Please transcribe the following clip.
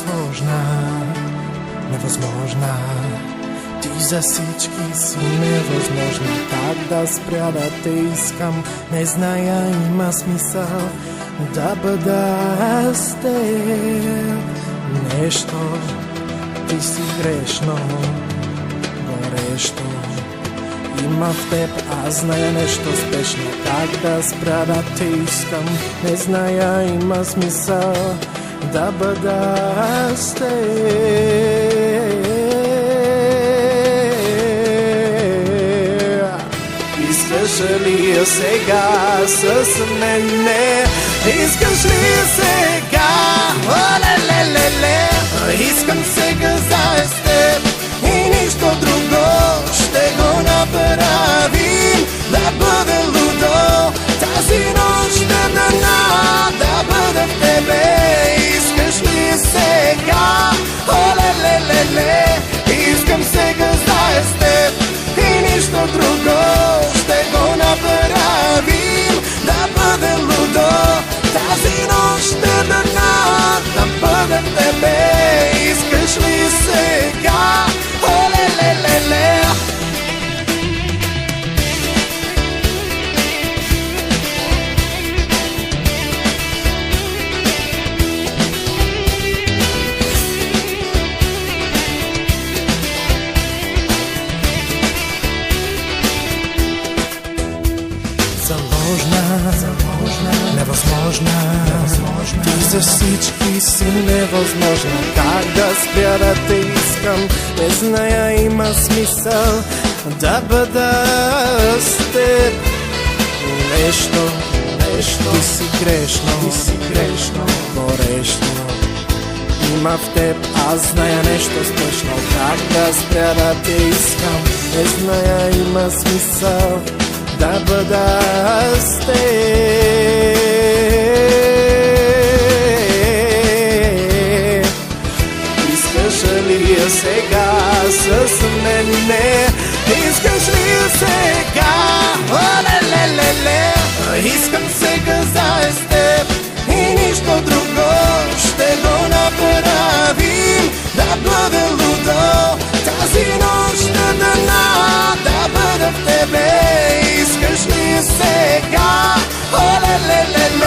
невъзможна, невъзможна. Ти за всички си невъзможна. Как да спря да те искам, не зная, има смисъл да бъда с теб. Нещо, ти си грешно, горещо има в теб, аз зная нещо спешно. Как да спря да те искам, не зная, има смисъл да бъда с теб. Искаш ли я сега с мене? Искаш ли я сега? Оле-ле-ле-ле. Искам сега заедно с теб и нищо друго. Ще го направим да бъде лудо. Тази нощ да бъда в тебе. Искаш ли сега? Оле-ле-ле-ле. Искам сега заедно с теб и нищо друго. Ще го направим да бъде лудо. Тази нощ да бъда в тебе. Искаш ли сега? Оле-ле-ле-ле. Невъзможна, ти за всички си невъзможна. Как да спря да те искам, не зная, има смисъл да бъда с теб. Нещо, ти си грешно, горещо има в теб, аз зная нещо спешно. Как да спря да те искам, не зная, има смисъл да бъда с теб. Искаш ли я сега с мене? Искаш ли я сега? Оле-ле-ле-ле. Искам сега заедно с теб и нищо друго. Ще го направим да бъде лудо. Тази нощ да бъда в тебе. Искаш ли сега? Оле-ле-ле-ле.